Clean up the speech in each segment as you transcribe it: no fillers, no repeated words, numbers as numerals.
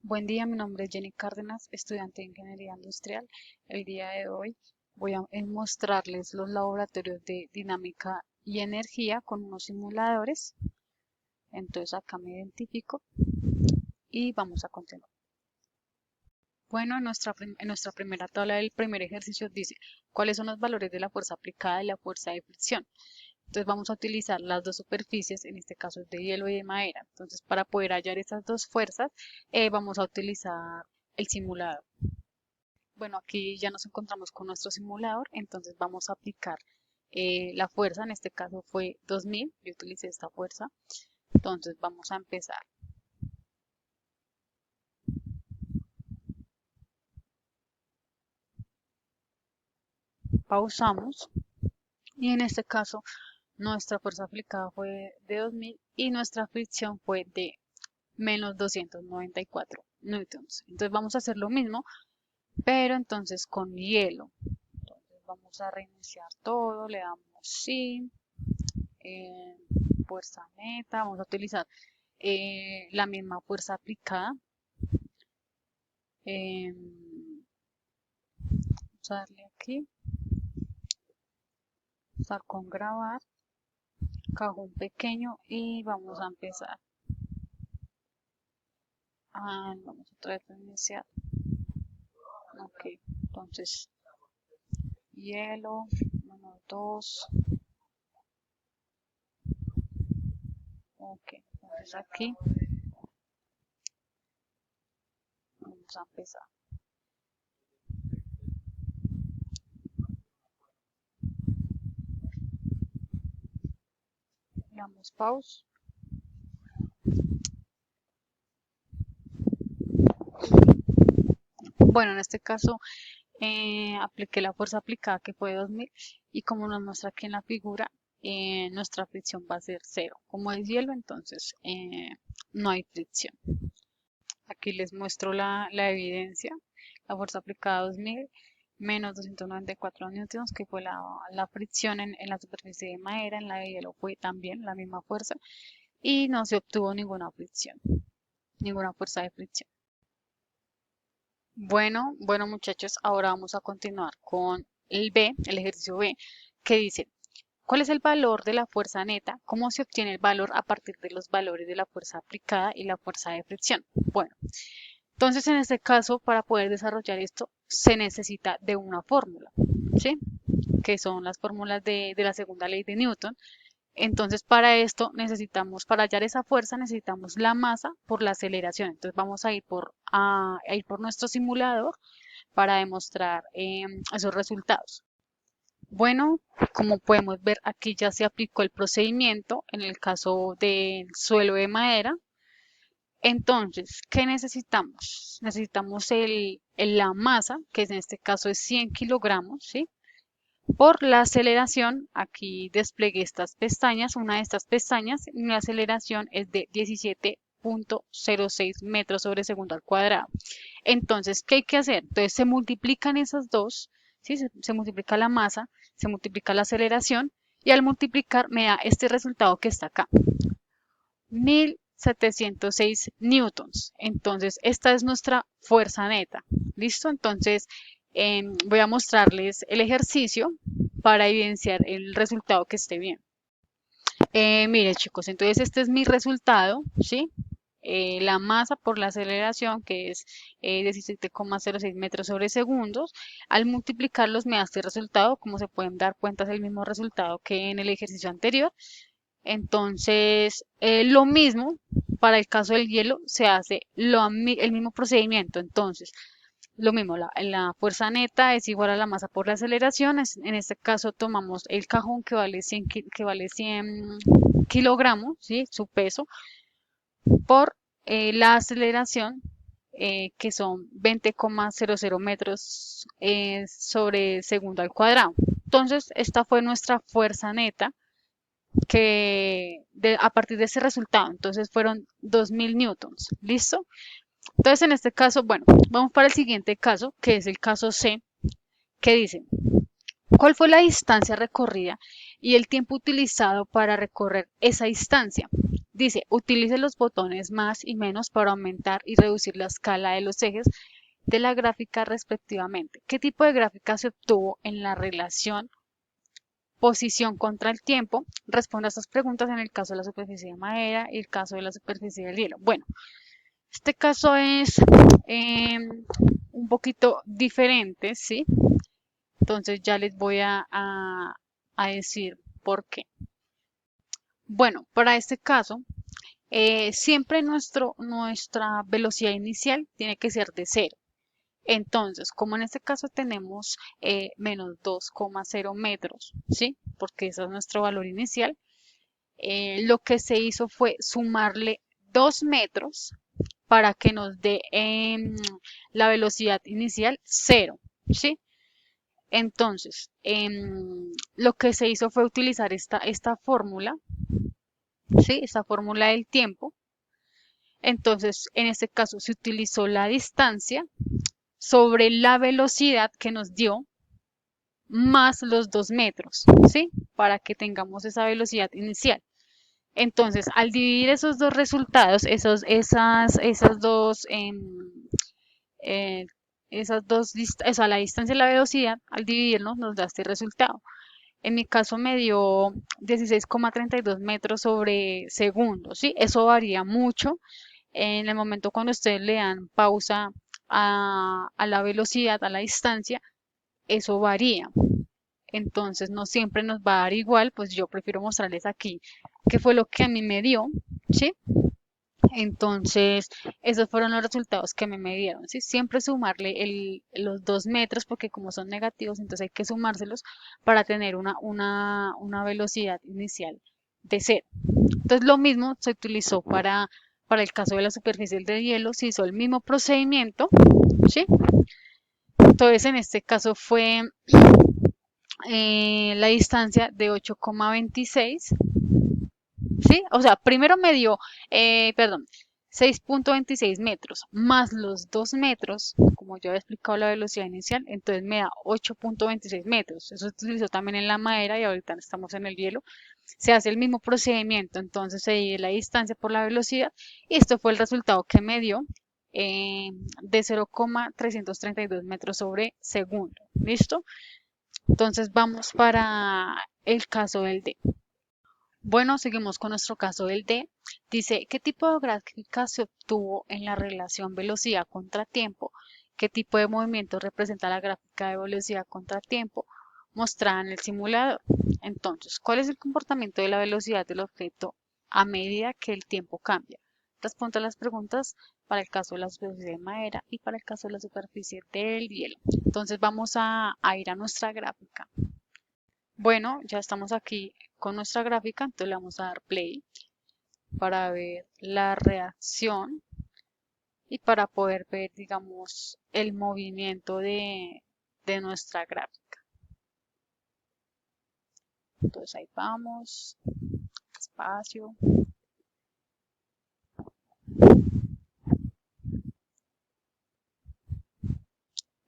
Buen día, mi nombre es Jenny Cárdenas, estudiante de Ingeniería Industrial. El día de hoy voy a mostrarles los laboratorios de dinámica y energía con unos simuladores. Entonces acá me identifico y vamos a continuar. Bueno, en nuestra primera tabla del primer ejercicio dice cuáles son los valores de la fuerza aplicada y la fuerza de fricción. Entonces vamos a utilizar las dos superficies, en este caso es de hielo y de madera. Entonces para poder hallar estas dos fuerzas vamos a utilizar el simulador. Bueno, aquí ya nos encontramos con nuestro simulador, entonces vamos a aplicar la fuerza, en este caso fue 2000, yo utilicé esta fuerza, entonces vamos a empezar. Pausamos y en este caso nuestra fuerza aplicada fue de 2000 y nuestra fricción fue de menos 294 newtons. Entonces vamos a hacer lo mismo, pero entonces con hielo. Entonces vamos a reiniciar todo, le damos sí, eh, fuerza neta, vamos a utilizar la misma fuerza aplicada. Vamos a darle aquí, estar con grabar, cajón pequeño y vamos a empezar. Vamos otra vez a iniciar. Ok, entonces hielo, 1, 2. Ok, entonces aquí vamos a empezar. Le damos pause. Bueno, en este caso apliqué la fuerza aplicada que fue 2000 y como nos muestra aquí en la figura, nuestra fricción va a ser 0. Como es hielo, entonces no hay fricción. Aquí les muestro la evidencia. La fuerza aplicada 2000 menos 294 newtons, que fue la fricción en la superficie de madera. En la de hielo fue también la misma fuerza y no se obtuvo ninguna fricción, ninguna fuerza de fricción. Bueno muchachos, ahora vamos a continuar con el ejercicio B, que dice, ¿cuál es el valor de la fuerza neta? ¿Cómo se obtiene el valor a partir de los valores de la fuerza aplicada y la fuerza de fricción? Bueno, entonces en este caso, para poder desarrollar esto, se necesita de una fórmula, ¿sí? Que son las fórmulas de la segunda ley de Newton. Entonces, para esto necesitamos, para hallar esa fuerza, necesitamos la masa por la aceleración. Entonces, vamos a ir por nuestro simulador para demostrar esos resultados. Bueno, como podemos ver, aquí ya se aplicó el procedimiento en el caso del suelo de madera. Entonces, ¿qué necesitamos? Necesitamos la masa, que en este caso es 100 kilogramos, ¿sí? Por la aceleración, aquí desplegué estas pestañas, una de estas pestañas, y la aceleración es de 17.06 metros sobre segundo al cuadrado. Entonces, ¿qué hay que hacer? Entonces, se multiplican esas dos, ¿sí? Se multiplica la masa, se multiplica la aceleración, y al multiplicar me da este resultado que está acá, 1706 newtons. Entonces, esta es nuestra fuerza neta. ¿Listo? Entonces, voy a mostrarles el ejercicio para evidenciar el resultado que esté bien. Miren chicos, entonces este es mi resultado, ¿sí? La masa por la aceleración, que es 17,06 metros sobre segundos. Al multiplicarlos me da este resultado, como se pueden dar cuenta es el mismo resultado que en el ejercicio anterior. Entonces, lo mismo para el caso del hielo, se hace el mismo procedimiento. Entonces, lo mismo, la fuerza neta es igual a la masa por la aceleración. En este caso tomamos el cajón que vale 100 kilogramos, ¿sí? Su peso, por la aceleración, que son 20,00 metros sobre segundo al cuadrado. Entonces, esta fue nuestra fuerza neta a partir de ese resultado. Entonces fueron 2000 newtons. ¿Listo? Entonces, en este caso, bueno, vamos para el siguiente caso, que es el caso C, que dice, ¿cuál fue la distancia recorrida y el tiempo utilizado para recorrer esa distancia? Dice, utilice los botones más y menos para aumentar y reducir la escala de los ejes de la gráfica respectivamente. ¿Qué tipo de gráfica se obtuvo en la relación posición contra el tiempo? Responda a estas preguntas en el caso de la superficie de madera y el caso de la superficie del hielo. Bueno, este caso es un poquito diferente, ¿sí? Entonces ya les voy a decir por qué. Bueno, para este caso, siempre nuestra velocidad inicial tiene que ser de cero. Entonces, como en este caso tenemos menos 2,0 metros, ¿sí? Porque ese es nuestro valor inicial, lo que se hizo fue sumarle 2 metros para que nos dé la velocidad inicial cero, ¿sí? Entonces, lo que se hizo fue utilizar esta fórmula, ¿sí? Esta fórmula del tiempo. Entonces, en este caso se utilizó la distancia sobre la velocidad que nos dio más los 2 metros, ¿sí? Para que tengamos esa velocidad inicial. Entonces, al dividir esos dos resultados, esas dos, eh, o sea, la distancia y la velocidad, al dividirnos nos da este resultado. En mi caso me dio 16,32 metros sobre segundo, ¿sí? Eso varía mucho. En el momento cuando ustedes le dan pausa a la velocidad, a la distancia, eso varía. Entonces no siempre nos va a dar igual, pues yo prefiero mostrarles aquí qué fue lo que a mí me dio, ¿sí? Entonces, esos fueron los resultados que me dieron, ¿sí? Siempre sumarle los 2 metros, porque como son negativos, entonces hay que sumárselos para tener una velocidad inicial de cero. Entonces, lo mismo se utilizó para el caso de la superficie del hielo, se hizo el mismo procedimiento, ¿sí? Entonces, en este caso fue la distancia de 8,26, ¿sí? O sea, primero me dio, perdón, 6,26 metros más los 2 metros, como yo había explicado la velocidad inicial, entonces me da 8,26 metros. Eso se utilizó también en la madera y ahorita estamos en el hielo. Se hace el mismo procedimiento, entonces se divide la distancia por la velocidad y esto fue el resultado que me dio de 0,332 metros sobre segundo. ¿Listo? Entonces vamos para el caso del D. Bueno, seguimos con nuestro caso del D. Dice, ¿qué tipo de gráfica se obtuvo en la relación velocidad contra tiempo? ¿Qué tipo de movimiento representa la gráfica de velocidad contra tiempo mostrada en el simulador? Entonces, ¿cuál es el comportamiento de la velocidad del objeto a medida que el tiempo cambia? Responde a las preguntas para el caso de la superficie de madera y para el caso de la superficie del hielo. Entonces vamos a ir a nuestra gráfica. Bueno, ya estamos aquí con nuestra gráfica, entonces le vamos a dar play para ver la reacción y para poder ver, digamos, el movimiento de nuestra gráfica. Entonces ahí vamos, espacio.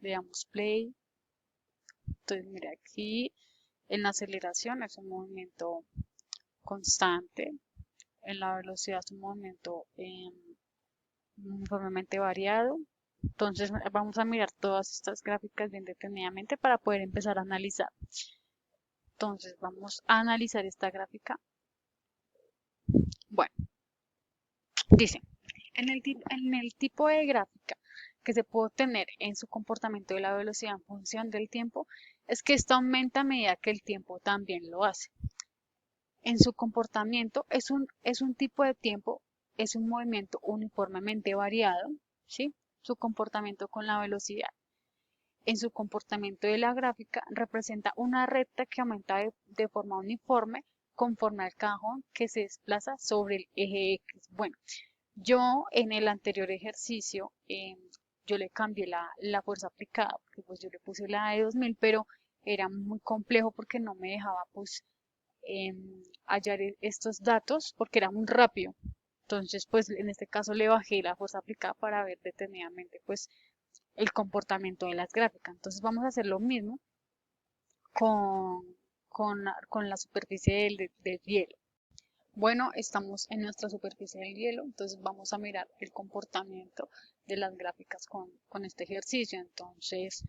Le damos play. Entonces mire aquí, en la aceleración es un movimiento constante, en la velocidad es un movimiento uniformemente variado. Entonces vamos a mirar todas estas gráficas bien detenidamente para poder empezar a analizar. Entonces vamos a analizar esta gráfica. Bueno, dice, en el tipo de gráfica que se puede obtener en su comportamiento de la velocidad en función del tiempo, es que esta aumenta a medida que el tiempo también lo hace. En su comportamiento es un tipo de tiempo, es un movimiento uniformemente variado, ¿sí? Su comportamiento con la velocidad. En su comportamiento de la gráfica representa una recta que aumenta de forma uniforme conforme al cajón que se desplaza sobre el eje X. Bueno, yo en el anterior ejercicio yo le cambié la fuerza aplicada, porque pues yo le puse la de 2000, pero era muy complejo porque no me dejaba pues hallar estos datos porque era muy rápido. Entonces pues en este caso le bajé la fuerza aplicada para ver detenidamente pues el comportamiento de las gráficas. Entonces vamos a hacer lo mismo con, con la superficie del hielo. Bueno, estamos en nuestra superficie del hielo, entonces vamos a mirar el comportamiento de las gráficas con este ejercicio. Entonces,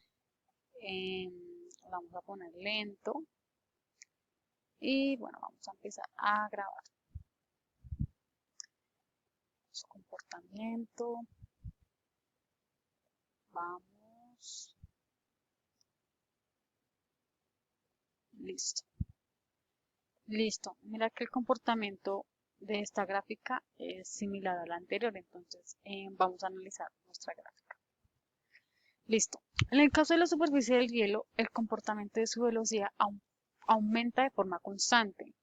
vamos a poner lento y bueno, vamos a empezar a grabar su comportamiento. Vamos, listo. Listo, mira que el comportamiento de esta gráfica es similar a la anterior, entonces vamos a analizar nuestra gráfica. Listo. En el caso de la superficie del hielo, el comportamiento de su velocidad aumenta de forma constante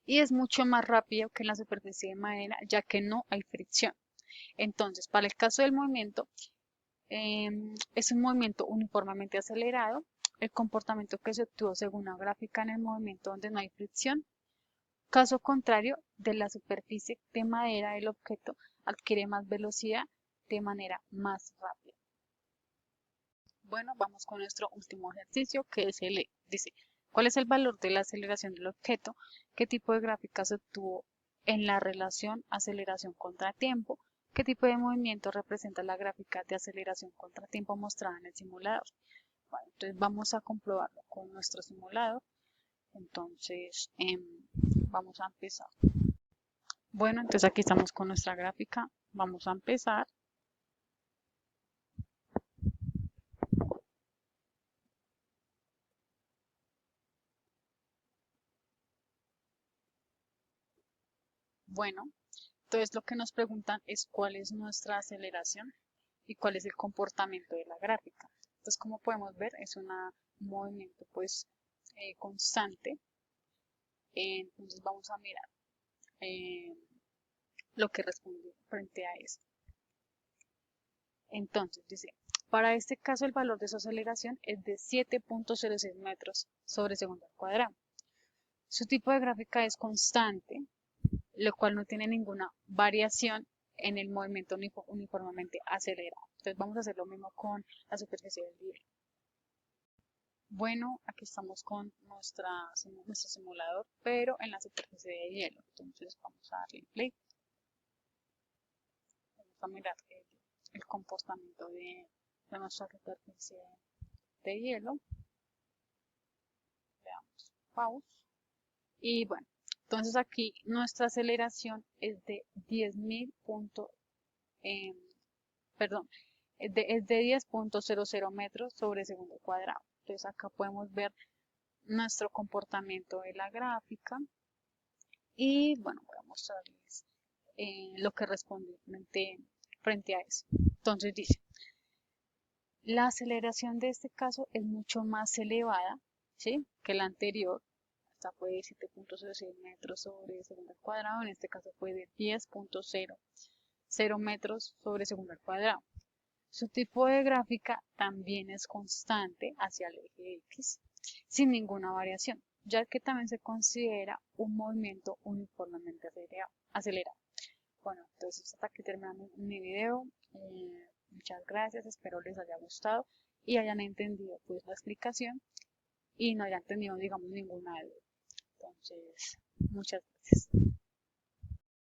y es mucho más rápido que en la superficie de madera, ya que no hay fricción. Entonces, para el caso del movimiento, es un movimiento uniformemente acelerado. El comportamiento que se obtuvo según la gráfica en el movimiento donde no hay fricción. Caso contrario, de la superficie de madera del objeto adquiere más velocidad de manera más rápida. Bueno, vamos con nuestro último ejercicio, que es el E. Dice, ¿cuál es el valor de la aceleración del objeto? ¿Qué tipo de gráfica se obtuvo en la relación aceleración contra tiempo? ¿Qué tipo de movimiento representa la gráfica de aceleración contra tiempo mostrada en el simulador? Bueno, entonces vamos a comprobarlo con nuestro simulador. Entonces, vamos a empezar. Bueno, entonces aquí estamos con nuestra gráfica. Vamos a empezar. Bueno, entonces lo que nos preguntan es cuál es nuestra aceleración y cuál es el comportamiento de la gráfica. Entonces, como podemos ver, es un movimiento pues constante. Entonces vamos a mirar eh, lo que responde frente a eso. Entonces dice, para este caso el valor de su aceleración es de 7.06 metros sobre segundo al cuadrado. Su tipo de gráfica es constante, lo cual no tiene ninguna variación en el movimiento uniformemente acelerado. Entonces vamos a hacer lo mismo con la superficie del hielo. Bueno, aquí estamos con nuestro simulador, pero en la superficie de hielo. Entonces vamos a darle play. Vamos a mirar el comportamiento de nuestra superficie de hielo. Veamos, pause. Y bueno, entonces aquí nuestra aceleración es de 10.000 perdón, es de 10.00 metros sobre segundo cuadrado. Entonces acá podemos ver nuestro comportamiento de la gráfica y bueno, voy a mostrarles lo que responde frente a eso. Entonces dice, la aceleración de este caso es mucho más elevada, ¿sí?, que la anterior. Esta fue de 7.06 metros sobre segundo al cuadrado, en este caso fue de 10.00 metros sobre segundo al cuadrado. Su tipo de gráfica también es constante hacia el eje X, sin ninguna variación, ya que también se considera un movimiento uniformemente acelerado. Bueno, entonces hasta aquí terminamos mi video. Muchas gracias, espero les haya gustado y hayan entendido pues la explicación y no hayan tenido, digamos, ninguna duda. Entonces, muchas gracias.